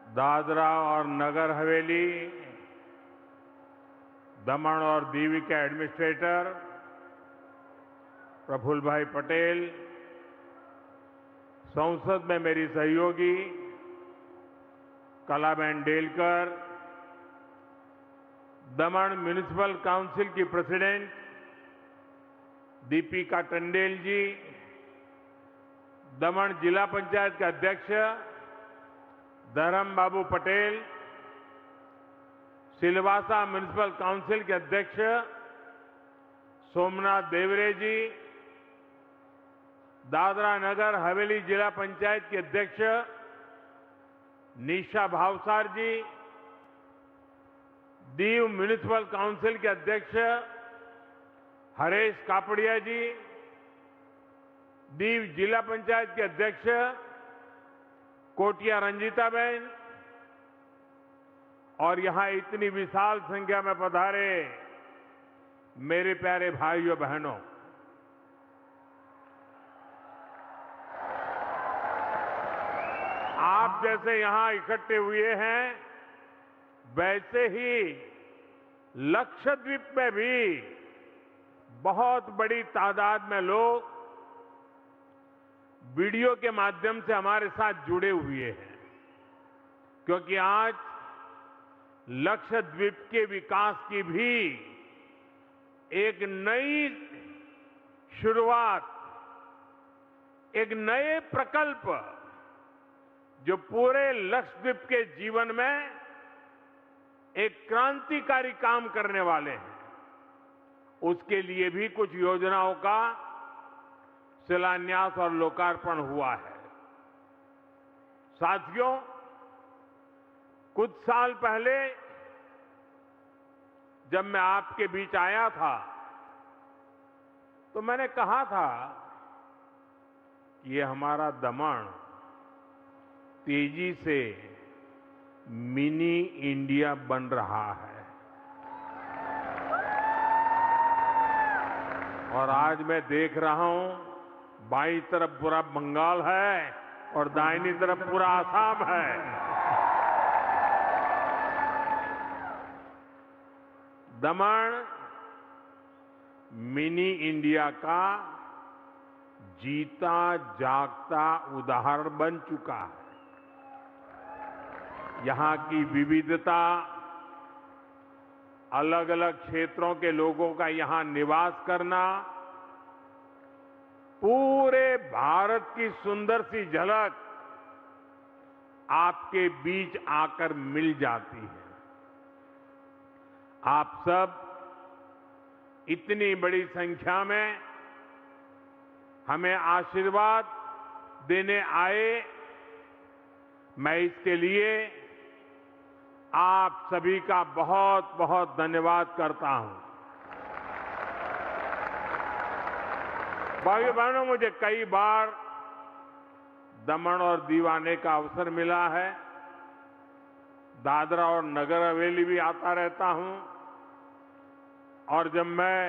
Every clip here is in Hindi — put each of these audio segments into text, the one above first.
दादरा और नगर हवेली, दमन और दीव के एडमिनिस्ट्रेटर प्रफुल्ल भाई पटेल, संसद में मेरी सहयोगी कलाबेन डेलकर, दमन म्युनिसिपल काउंसिल की प्रेसिडेंट दीपिका टंडेल जी, दमन जिला पंचायत के अध्यक्ष धर्म बाबू पटेल, सिलवासा म्युनिसिपल काउंसिल के अध्यक्ष सोमनाथ देवरे जी, दादरा नगर हवेली जिला पंचायत के अध्यक्ष निशा भावसार जी, दीव म्युनिसिपल काउंसिल के अध्यक्ष हरेश कापड़िया जी, दीव जिला पंचायत के अध्यक्ष कोटिया रंजीताबेन और यहां इतनी विशाल संख्या में पधारे मेरे प्यारे भाइयों बहनों, आप जैसे यहां इकट्ठे हुए हैं, वैसे ही लक्षद्वीप में भी बहुत बड़ी तादाद में लोग वीडियो के माध्यम से हमारे साथ जुड़े हुए हैं, क्योंकि आज लक्षद्वीप के विकास की भी एक नई शुरुआत, एक नए प्रकल्प जो पूरे लक्षद्वीप के जीवन में एक क्रांतिकारी काम करने वाले हैं, उसके लिए भी कुछ योजनाओं का शिलान्यास और लोकार्पण हुआ है। साथियों, कुछ साल पहले जब मैं आपके बीच आया था तो मैंने कहा था कि ये हमारा दमन तेजी से मिनी इंडिया बन रहा है। और आज मैं देख रहा हूं, बाईं तरफ पूरा बंगाल है और दाहिनी तरफ पूरा आसाम है। दमन मिनी इंडिया का जीता जागता उदाहरण बन चुका है। यहां की विविधता, अलग अलग क्षेत्रों के लोगों का यहां निवास करना, पूरे भारत की सुंदर सी झलक आपके बीच आकर मिल जाती है। आप सब इतनी बड़ी संख्या में हमें आशीर्वाद देने आए, मैं इसके लिए आप सभी का बहुत बहुत धन्यवाद करता हूं। भाइयों बहनों, मुझे कई बार दमन और दीव आने का अवसर मिला है। दादरा और नगर हवेली भी आता रहता हूं, और जब मैं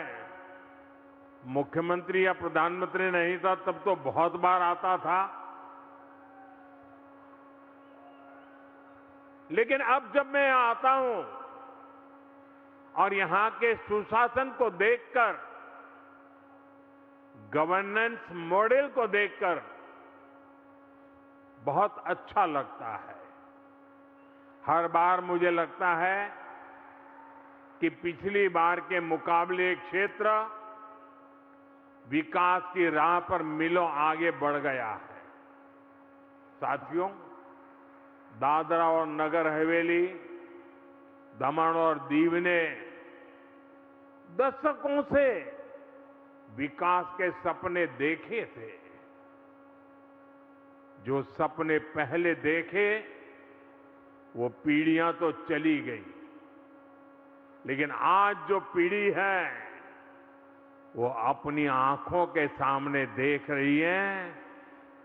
मुख्यमंत्री या प्रधानमंत्री नहीं था तब तो बहुत बार आता था। लेकिन अब जब मैं यहां आता हूं और यहां के सुशासन को देखकर, गवर्नेंस मॉडल को देखकर बहुत अच्छा लगता है। हर बार मुझे लगता है कि पिछली बार के मुकाबले क्षेत्र विकास की राह पर मीलों आगे बढ़ गया है। साथियों, दादरा और नगर हवेली, दमन और दीव ने दशकों से विकास के सपने देखे थे। जो सपने पहले देखे वो पीढ़ियां तो चली गई, लेकिन आज जो पीढ़ी है वो अपनी आंखों के सामने देख रही है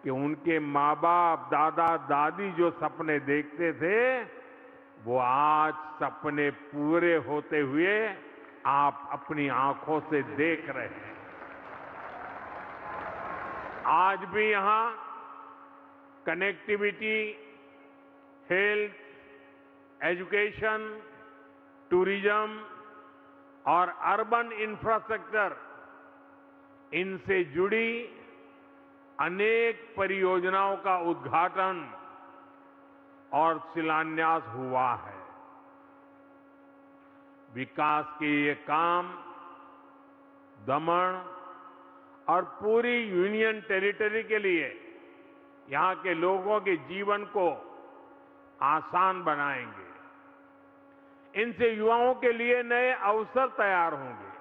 कि उनके माँ बाप, दादा दादी जो सपने देखते थे वो आज सपने पूरे होते हुए आप अपनी आंखों से देख रहे हैं। आज भी यहां कनेक्टिविटी, हेल्थ, एजुकेशन, टूरिज्म और अर्बन इंफ्रास्ट्रक्चर, इनसे जुड़ी अनेक परियोजनाओं का उद्घाटन और शिलान्यास हुआ है। विकास के ये काम दमन और पूरी यूनियन टेरिटरी के लिए यहां के लोगों के जीवन को आसान बनाएंगे। इनसे युवाओं के लिए नए अवसर तैयार होंगे।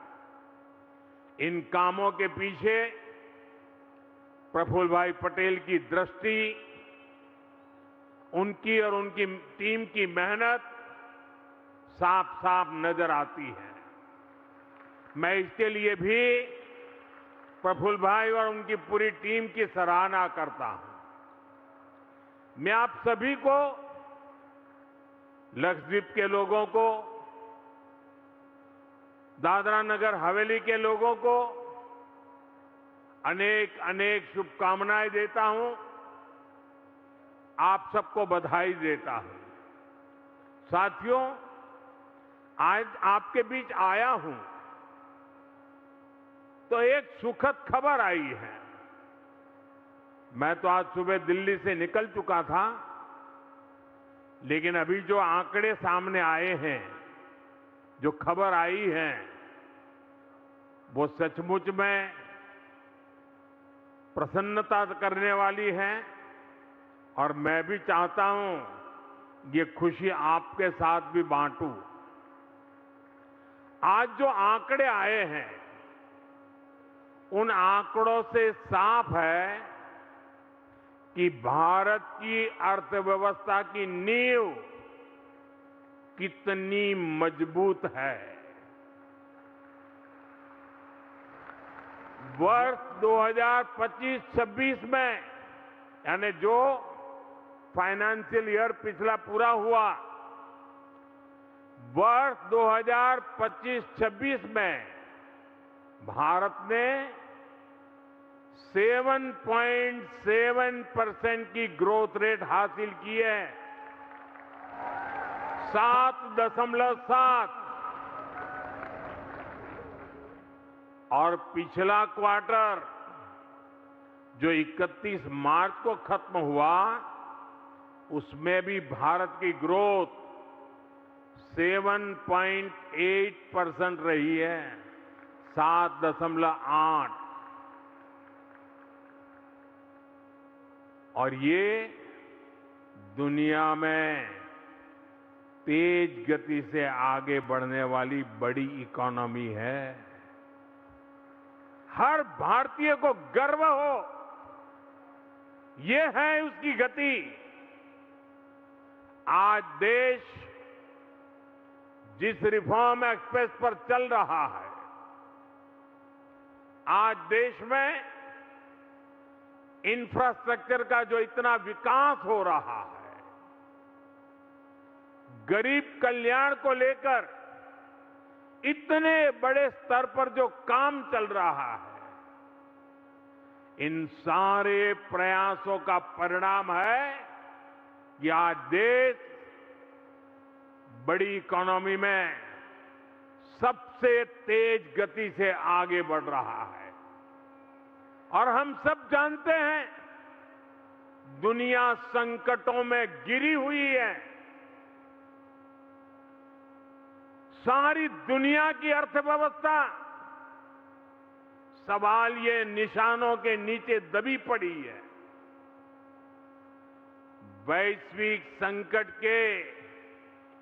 इन कामों के पीछे प्रफुल्ल भाई पटेल की दृष्टि, उनकी और उनकी टीम की मेहनत साफ साफ नजर आती है। मैं इसके लिए भी प्रफुल्ल भाई और उनकी पूरी टीम की सराहना करता हूं। मैं आप सभी को, लक्षद्वीप के लोगों को, दादरा नगर हवेली के लोगों को अनेक अनेक शुभकामनाएं देता हूं। आप सबको बधाई देता हूं। साथियों, आज आपके बीच आया हूं तो एक सुखद खबर आई है। मैं तो आज सुबह दिल्ली से निकल चुका था, लेकिन अभी जो आंकड़े सामने आए हैं, जो खबर आई है, वो सचमुच में प्रसन्नता करने वाली है। और मैं भी चाहता हूं ये खुशी आपके साथ भी बांटूं। आज जो आंकड़े आए हैं, उन आंकड़ों से साफ है कि भारत की अर्थव्यवस्था की नींव कितनी मजबूत है। वर्ष 2025-26 में, यानी जो फाइनेंशियल ईयर पिछला पूरा हुआ, वर्ष 2025-26 में भारत ने 7.7% की ग्रोथ रेट हासिल की है। 7.7। और पिछला क्वार्टर जो 31 मार्च को खत्म हुआ, उसमें भी भारत की ग्रोथ 7.8% रही है। 7.8। और ये दुनिया में तेज गति से आगे बढ़ने वाली बड़ी इकोनॉमी है। हर भारतीय को गर्व हो, ये है उसकी गति। आज देश जिस रिफॉर्म एक्सप्रेस पर चल रहा है, आज देश में इंफ्रास्ट्रक्चर का जो इतना विकास हो रहा है, गरीब कल्याण को लेकर इतने बड़े स्तर पर जो काम चल रहा है, इन सारे प्रयासों का परिणाम है कि आज देश बड़ी इकोनॉमी में सबसे तेज गति से आगे बढ़ रहा है। और हम सब जानते हैं, दुनिया संकटों में घिरी हुई है। सारी दुनिया की अर्थव्यवस्था सवालिए निशानों के नीचे दबी पड़ी है। वैश्विक संकट के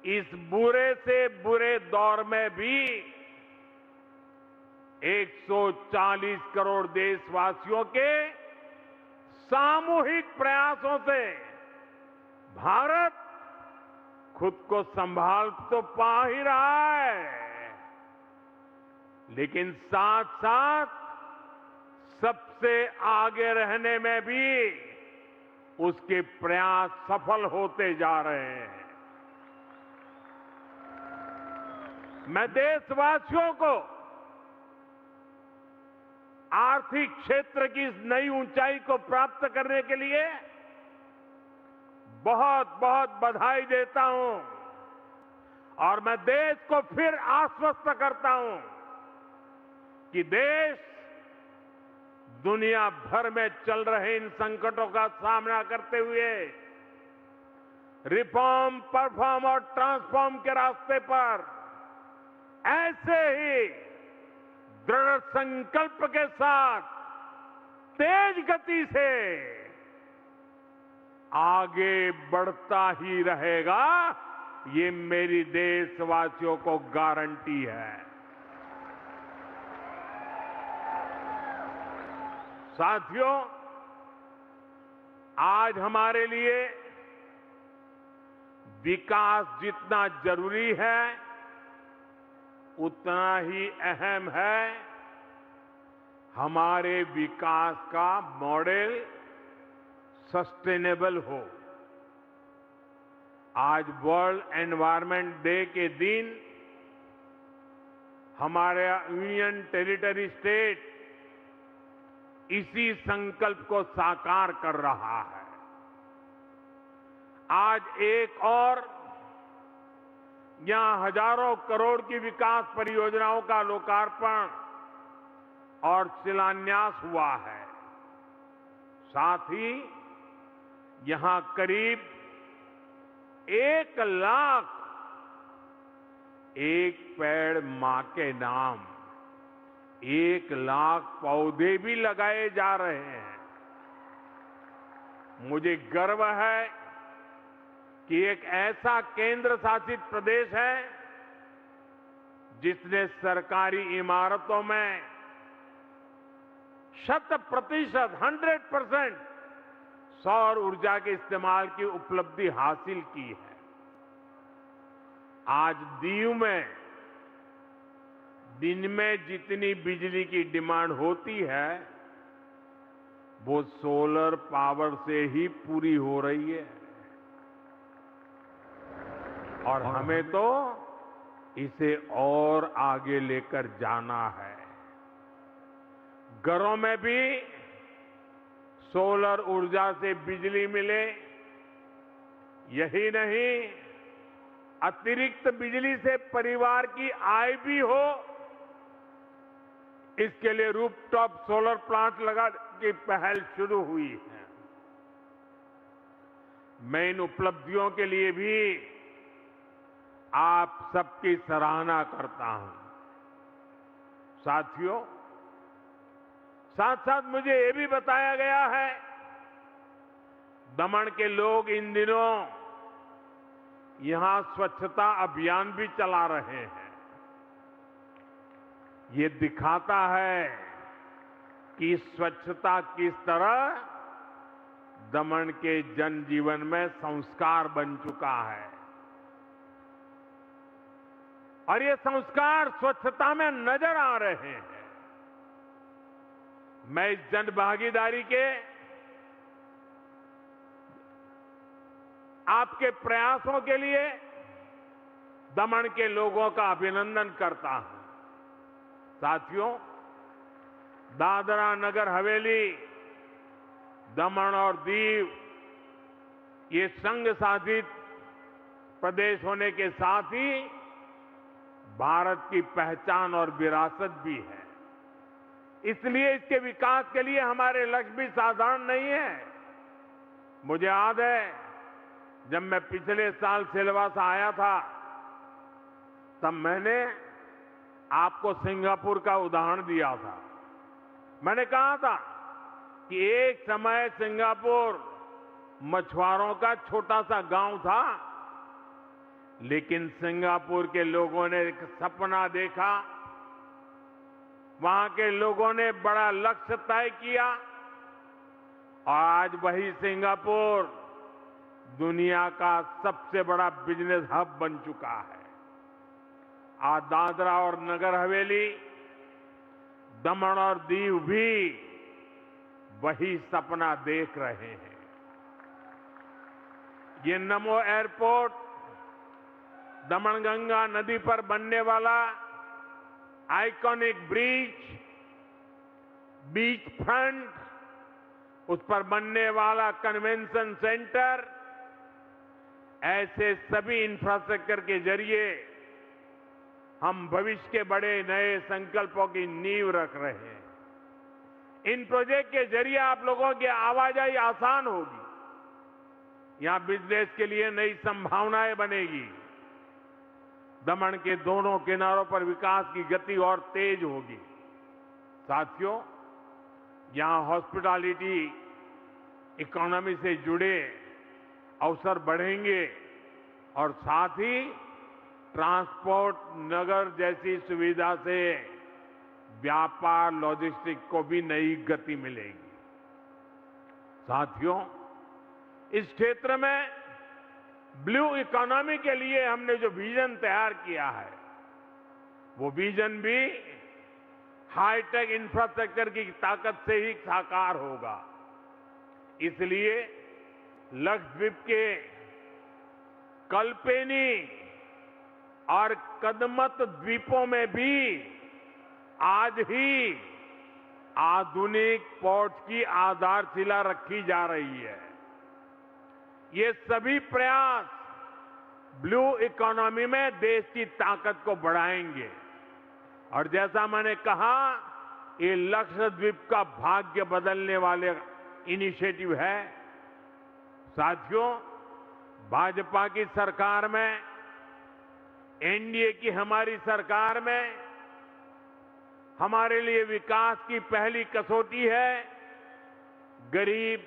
इस बुरे से बुरे दौर में भी 140 करोड़ देशवासियों के सामूहिक प्रयासों से भारत खुद को संभाल तो पा ही रहा है, लेकिन साथ साथ सबसे आगे रहने में भी उसके प्रयास सफल होते जा रहे हैं। मैं देशवासियों को आर्थिक क्षेत्र की इस नई ऊंचाई को प्राप्त करने के लिए बहुत बहुत बधाई देता हूं। और मैं देश को फिर आश्वस्त करता हूं कि देश दुनिया भर में चल रहे इन संकटों का सामना करते हुए रिफॉर्म, परफॉर्म और ट्रांसफॉर्म के रास्ते पर ऐसे ही दृढ़ संकल्प के साथ तेज गति से आगे बढ़ता ही रहेगा, ये मेरी देशवासियों को गारंटी है। साथियों, आज हमारे लिए विकास जितना जरूरी है, उतना ही अहम है हमारे विकास का मॉडल सस्टेनेबल हो। आज वर्ल्ड एनवायरनमेंट डे के दिन हमारे यूनियन टेरिटरी स्टेट इसी संकल्प को साकार कर रहा है। आज एक और यहां हजारों करोड़ की विकास परियोजनाओं का लोकार्पण और शिलान्यास हुआ है। साथ ही यहां करीब 1 लाख एक पेड़ मां के नाम 1 लाख पौधे भी लगाए जा रहे हैं। मुझे गर्व है कि एक ऐसा केंद्र शासित प्रदेश है जिसने सरकारी इमारतों में 100% 100% सौर ऊर्जा के इस्तेमाल की उपलब्धि हासिल की है। आज दीव में दिन में जितनी बिजली की डिमांड होती है, वो सोलर पावर से ही पूरी हो रही है। और हमें तो इसे और आगे लेकर जाना है। घरों में भी सोलर ऊर्जा से बिजली मिले, यही नहीं अतिरिक्त बिजली से परिवार की आय भी हो, इसके लिए रूफटॉप सोलर प्लांट लगा की पहल शुरू हुई है। मैं इन उपलब्धियों के लिए भी आप सबकी सराहना करता हूं। साथियों, साथ साथ मुझे ये भी बताया गया है, दमन के लोग इन दिनों यहां स्वच्छता अभियान भी चला रहे हैं। ये दिखाता है कि स्वच्छता किस तरह दमन के जनजीवन में संस्कार बन चुका है। और ये संस्कार स्वच्छता में नजर आ रहे हैं। मैं इस जन भागीदारी के आपके प्रयासों के लिए दमन के लोगों का अभिनंदन करता हूं। साथियों, दादरा नगर हवेली, दमन और दीव ये संघ शासित प्रदेश होने के साथ ही भारत की पहचान और विरासत भी है। इसलिए इसके विकास के लिए हमारे लक्ष्य भी साधारण नहीं है। मुझे याद है, जब मैं पिछले साल सिलवासा आया था, तब मैंने आपको सिंगापुर का उदाहरण दिया था। मैंने कहा था कि एक समय सिंगापुर मछुआरों का छोटा सा गांव था, लेकिन सिंगापुर के लोगों ने एक सपना देखा, वहां के लोगों ने बड़ा लक्ष्य तय किया और आज वही सिंगापुर दुनिया का सबसे बड़ा बिजनेस हब बन चुका है। आज दादरा और नगर हवेली, दमन और दीव भी वही सपना देख रहे हैं। ये नमो एयरपोर्ट, दमनगंगा नदी पर बनने वाला आइकॉनिक बीच फ्रंट, उस पर बनने वाला कन्वेंशन सेंटर, ऐसे सभी इंफ्रास्ट्रक्चर के जरिए हम भविष्य के बड़े नए संकल्पों की नींव रख रहे हैं। इन प्रोजेक्ट के जरिए आप लोगों की आवाजाही आसान होगी। यहां बिजनेस के लिए नई संभावनाएं बनेगी। दमन के दोनों किनारों पर विकास की गति और तेज होगी। साथियों, यहां हॉस्पिटैलिटी इकोनॉमी से जुड़े अवसर बढ़ेंगे और साथ ही ट्रांसपोर्ट नगर जैसी सुविधा से व्यापार लॉजिस्टिक को भी नई गति मिलेगी। साथियों, इस क्षेत्र में ब्लू इकोनॉमी के लिए हमने जो विजन तैयार किया है, वो विजन भी हाईटेक इंफ्रास्ट्रक्चर की ताकत से ही साकार होगा। इसलिए लक्षद्वीप के कल्पेनी और कदमत द्वीपों में भी आज ही आधुनिक पोर्ट की आधारशिला रखी जा रही है। ये सभी प्रयास ब्लू इकोनॉमी में देश की ताकत को बढ़ाएंगे और जैसा मैंने कहा, ये लक्षद्वीप का भाग्य बदलने वाले इनिशिएटिव है। साथियों, भाजपा की सरकार में, एनडीए की हमारी सरकार में हमारे लिए विकास की पहली कसौटी है गरीब,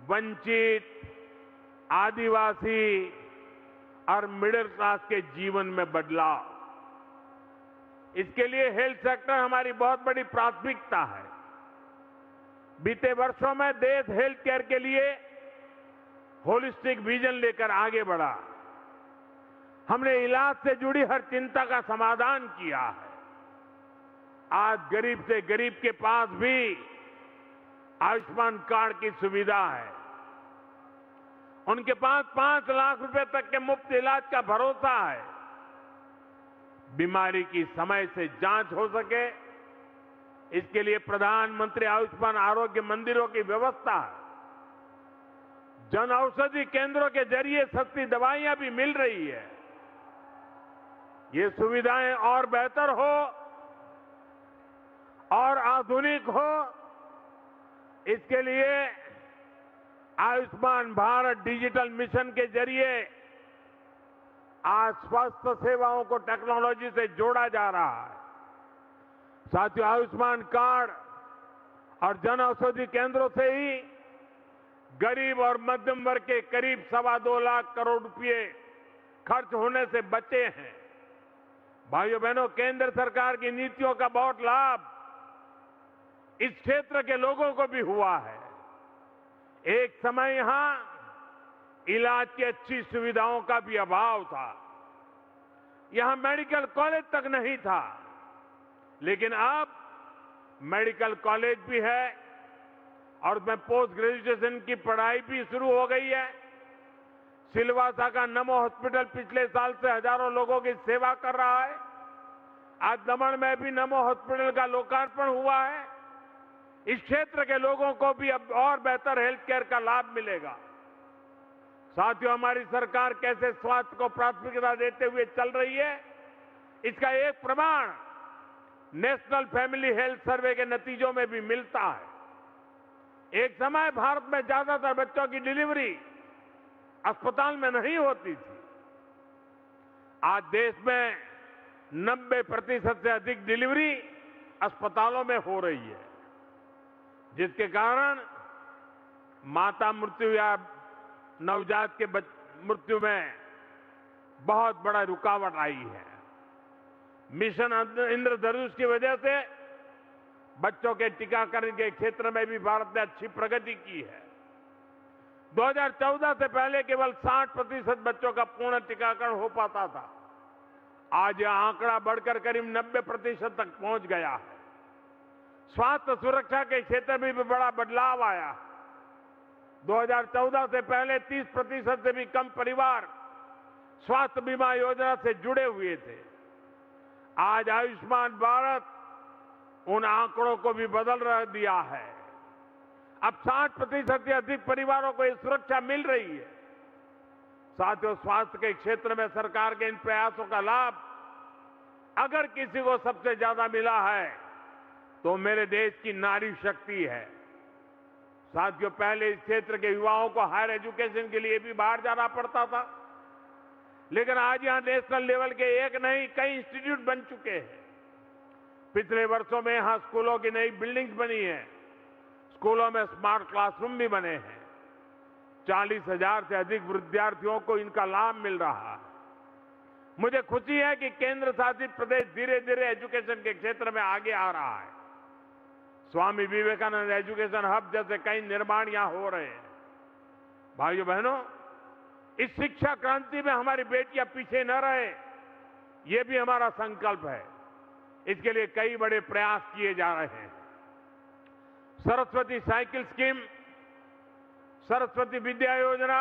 वंचित, आदिवासी और मिडिल क्लास के जीवन में बदलाव। इसके लिए हेल्थ सेक्टर हमारी बहुत बड़ी प्राथमिकता है। बीते वर्षों में देश हेल्थ केयर के लिए होलिस्टिक विजन लेकर आगे बढ़ा। हमने इलाज से जुड़ी हर चिंता का समाधान किया है। आज गरीब से गरीब के पास भी आयुष्मान कार्ड की सुविधा है। उनके पास 5 लाख रुपए तक के मुफ्त इलाज का भरोसा है। बीमारी की समय से जांच हो सके, इसके लिए प्रधानमंत्री आयुष्मान आरोग्य मंदिरों की व्यवस्था है। जन औषधि केंद्रों के जरिए सस्ती दवाइयां भी मिल रही है। ये सुविधाएं और बेहतर हो और आधुनिक हो, इसके लिए आयुष्मान भारत डिजिटल मिशन के जरिए आज स्वास्थ्य सेवाओं को टेक्नोलॉजी से जोड़ा जा रहा है। साथियों, आयुष्मान कार्ड और जन औषधि केंद्रों से ही गरीब और मध्यम वर्ग के करीब 2.25 लाख करोड़ रुपए खर्च होने से बचे हैं। भाइयों बहनों, केंद्र सरकार की नीतियों का बहुत लाभ इस क्षेत्र के लोगों को भी हुआ है। एक समय यहां इलाज की अच्छी सुविधाओं का भी अभाव था। यहां मेडिकल कॉलेज तक नहीं था, लेकिन अब मेडिकल कॉलेज भी है और उसमें पोस्ट ग्रेजुएशन की पढ़ाई भी शुरू हो गई है। सिलवासा का नमो हॉस्पिटल पिछले साल से हजारों लोगों की सेवा कर रहा है। आज दमन में भी नमो हॉस्पिटल का लोकार्पण हुआ है। इस क्षेत्र के लोगों को भी अब और बेहतर हेल्थ केयर का लाभ मिलेगा। साथियों, हमारी सरकार कैसे स्वास्थ्य को प्राथमिकता देते हुए चल रही है, इसका एक प्रमाण नेशनल फैमिली हेल्थ सर्वे के नतीजों में भी मिलता है। एक समय भारत में ज्यादातर बच्चों की डिलीवरी अस्पताल में नहीं होती थी। आज देश में 90% से अधिक डिलीवरी अस्पतालों में हो रही है, जिसके कारण माता मृत्यु या नवजात के मृत्यु में बहुत बड़ा रुकावट आई है। मिशन इंद्रधनुष की वजह से बच्चों के टीकाकरण के क्षेत्र में भी भारत ने अच्छी प्रगति की है। 2014 से पहले केवल 60% बच्चों का पूर्ण टीकाकरण हो पाता था। आज यह आंकड़ा बढ़कर करीब 90% तक पहुंच गया है। स्वास्थ्य सुरक्षा के क्षेत्र में भी बड़ा बदलाव आया है। 2014 से पहले 30% से भी कम परिवार स्वास्थ्य बीमा योजना से जुड़े हुए थे। आज आयुष्मान भारत उन आंकड़ों को भी बदल दिया है। अब 60% से अधिक परिवारों को ये सुरक्षा मिल रही है। साथियों, स्वास्थ्य के क्षेत्र में सरकार के इन प्रयासों का लाभ अगर किसी को सबसे ज्यादा मिला है तो मेरे देश की नारी शक्ति है। साथियों, पहले इस क्षेत्र के युवाओं को हायर एजुकेशन के लिए भी बाहर जाना पड़ता था, लेकिन आज यहां नेशनल लेवल के एक नहीं कई इंस्टीट्यूट बन चुके हैं। पिछले वर्षों में यहां स्कूलों की नई बिल्डिंग्स बनी है, स्कूलों में स्मार्ट क्लासरूम भी बने हैं। 40,000 से अधिक विद्यार्थियों को इनका लाभ मिल रहा है। मुझे खुशी है कि केंद्र शासित प्रदेश धीरे धीरे एजुकेशन के क्षेत्र में आगे आ रहा है। स्वामी विवेकानंद एजुकेशन हब जैसे कई निर्माण यहां हो रहे हैं। भाइयों बहनों, इस शिक्षा क्रांति में हमारी बेटियां पीछे न रहे, ये भी हमारा संकल्प है। इसके लिए कई बड़े प्रयास किए जा रहे हैं। सरस्वती साइकिल स्कीम, सरस्वती विद्या योजना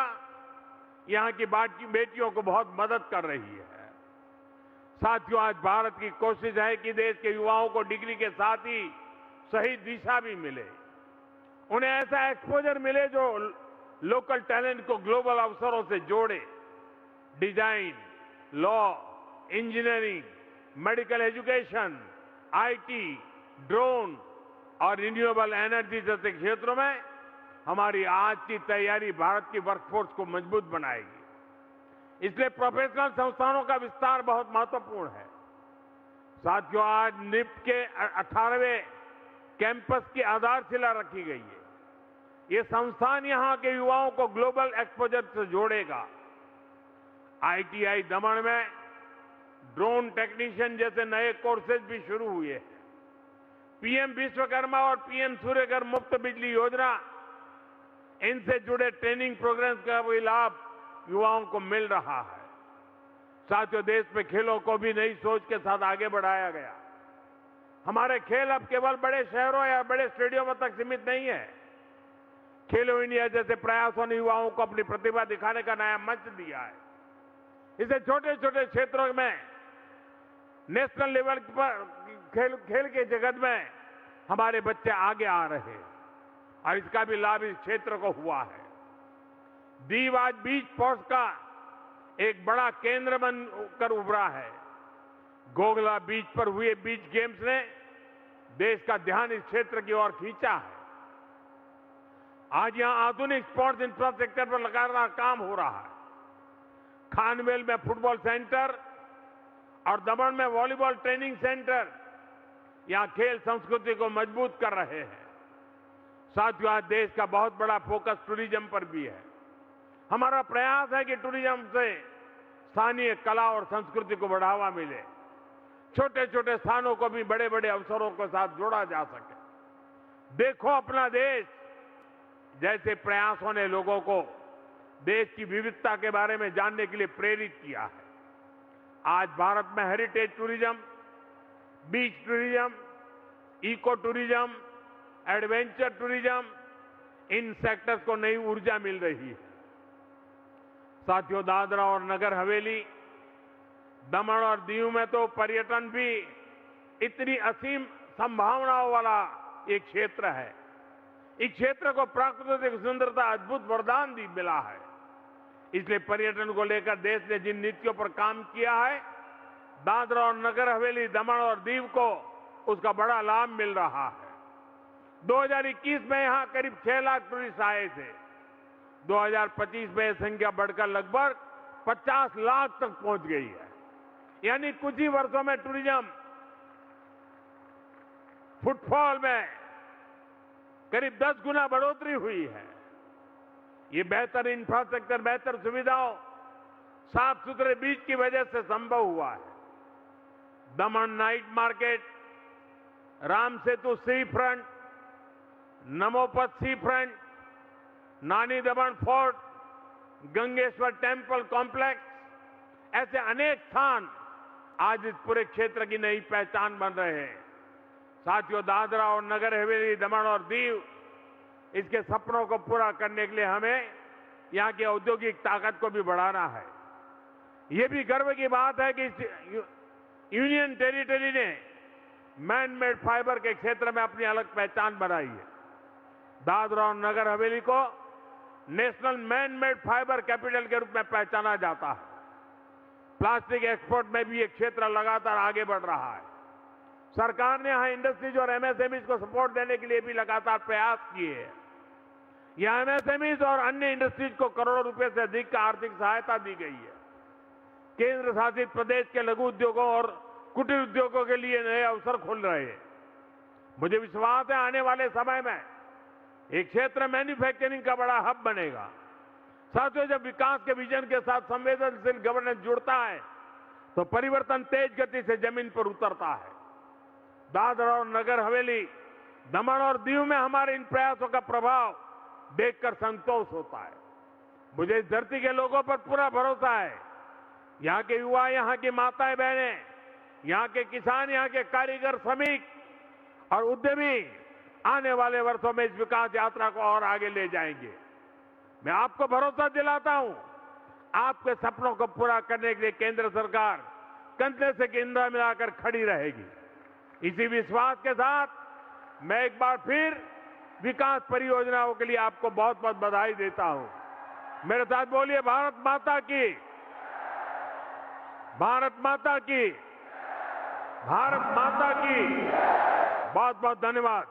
यहां की बेटियों को बहुत मदद कर रही है। साथियों, आज भारत की कोशिश है कि देश के युवाओं को डिग्री के साथ ही सही दिशा भी मिले, उन्हें ऐसा एक्सपोजर मिले जो लोकल टैलेंट को ग्लोबल अवसरों से जोड़े। Design, law, engineering, medical education, IT, drone और रिन्यूएबल एनर्जी जैसे क्षेत्रों में हमारी आज की तैयारी भारत की वर्कफोर्स को मजबूत बनाएगी। इसलिए प्रोफेशनल संस्थानों का विस्तार बहुत महत्वपूर्ण है। साथियों, आज निफ्ट के 18वें कैंपस की आधारशिला रखी गई है। ये संस्थान यहां के युवाओं को ग्लोबल एक्सपोजर से जोड़ेगा। आईटीआई दमन में ड्रोन टेक्नीशियन जैसे नए कोर्सेज भी शुरू हुए हैं। पीएम विश्वकर्मा और पीएम सूर्यघर मुफ्त बिजली योजना, इनसे जुड़े ट्रेनिंग प्रोग्राम्स का भी लाभ युवाओं को मिल रहा है। साथियों, देश में खेलों को भी नई सोच के साथ आगे बढ़ाया गया। हमारे खेल अब केवल बड़े शहरों या बड़े स्टेडियमों तक सीमित नहीं है। खेलो इंडिया जैसे प्रयासों ने युवाओं को अपनी प्रतिभा दिखाने का नया मंच दिया है। इसे छोटे छोटे क्षेत्रों में नेशनल लेवल पर खेल के जगत में हमारे बच्चे आगे आ रहे हैं और इसका भी लाभ इस क्षेत्र को हुआ है। दीव आज बीच स्पोर्ट्स का एक बड़ा केंद्र बनकर उभरा है। गोगला बीच पर हुए बीच गेम्स ने देश का ध्यान इस क्षेत्र की ओर खींचा है। आज यहां आधुनिक स्पोर्ट्स इंफ्रास्ट्रक्चर पर लगातार काम हो रहा है। खानवेल में फुटबॉल सेंटर और दमन में वॉलीबॉल ट्रेनिंग सेंटर यहां खेल संस्कृति को मजबूत कर रहे हैं। साथियों, आज देश का बहुत बड़ा फोकस टूरिज्म पर भी है। हमारा प्रयास है कि टूरिज्म से स्थानीय कला और संस्कृति को बढ़ावा मिले, छोटे छोटे स्थानों को भी बड़े बड़े अवसरों के साथ जोड़ा जा सके। देखो अपना देश जैसे प्रयासों ने लोगों को देश की विविधता के बारे में जानने के लिए प्रेरित किया है। आज भारत में heritage tourism, beach tourism, eco tourism, adventure tourism, इन सेक्टर्स को नई ऊर्जा मिल रही है। साथियों, दादरा और नगर हवेली, दमन और दीव में तो पर्यटन भी इतनी असीम संभावनाओं वाला एक क्षेत्र है। इस क्षेत्र को प्राकृतिक सुंदरता अद्भुत वरदान मिला है। इसलिए पर्यटन को लेकर देश ने जिन नीतियों पर काम किया है, दादरा और नगर हवेली, दमन और दीव को उसका बड़ा लाभ मिल रहा है। 2021 में यहां करीब 6 लाख टूरिस्ट आए थे। 2025 में यह संख्या बढ़कर लगभग 50 लाख तक पहुंच गई है। यानी कुछ ही वर्षों में टूरिज्म फुटफॉल में करीब 10 गुना बढ़ोतरी हुई है। ये बेहतर इंफ्रास्ट्रक्चर, बेहतर सुविधाओं, साफ सुथरे बीच की वजह से संभव हुआ है। दमन नाइट मार्केट, राम सेतु सी फ्रंट, नमोपत सी फ्रंट, नानी दमन फोर्ट, गंगेश्वर टेम्पल कॉम्प्लेक्स, ऐसे अनेक स्थान आज इस पूरे क्षेत्र की नई पहचान बन रहे हैं। साथियों, दादरा और नगर हवेली, दमन और दीव, इसके सपनों को पूरा करने के लिए हमें यहां की औद्योगिक ताकत को भी बढ़ाना है। ये भी गर्व की बात है कि यूनियन टेरिटरी ने मैन मेड फाइबर के क्षेत्र में अपनी अलग पहचान बनाई है। दादरा और नगर हवेली को national man made fibre capital के रूप में पहचाना जाता है। प्लास्टिक एक्सपोर्ट में भी ये क्षेत्र लगातार आगे बढ़ रहा है। सरकार ने यहां इंडस्ट्रीज और एमएसएमईज को सपोर्ट देने के लिए भी लगातार प्रयास किए हैं। यहां एमएसएमईज और अन्य इंडस्ट्रीज को करोड़ों रुपए से अधिक का आर्थिक सहायता दी गई है। केंद्र शासित प्रदेश के लघु उद्योगों और कुटीर उद्योगों के लिए नए अवसर खुल रहे हैं। मुझे विश्वास है आने वाले समय में एक क्षेत्र मैन्युफैक्चरिंग का बड़ा हब बनेगा। साथियों, जब विकास के विजन के साथ संवेदनशील गवर्नेंस जुड़ता है तो परिवर्तन तेज गति से जमीन पर उतरता है। दादर और नगर हवेली, दमन और दीव में हमारे इन प्रयासों का प्रभाव देखकर संतोष होता है। मुझे इस धरती के लोगों पर पूरा भरोसा है। यहां के युवा, यहां की माताएं बहनें, यहां के किसान, यहां के कारीगर, श्रमिक और उद्यमी आने वाले वर्षों में इस विकास यात्रा को और आगे ले जाएंगे। मैं आपको भरोसा दिलाता हूं, आपके सपनों को पूरा करने के लिए केंद्र सरकार कंधे से कंधा मिलाकर खड़ी रहेगी। इसी विश्वास के साथ मैं एक बार फिर विकास परियोजनाओं के लिए आपको बहुत बहुत बधाई देता हूं। मेरे साथ बोलिए, भारत माता की, भारत माता की, भारत माता की। बहुत बहुत धन्यवाद।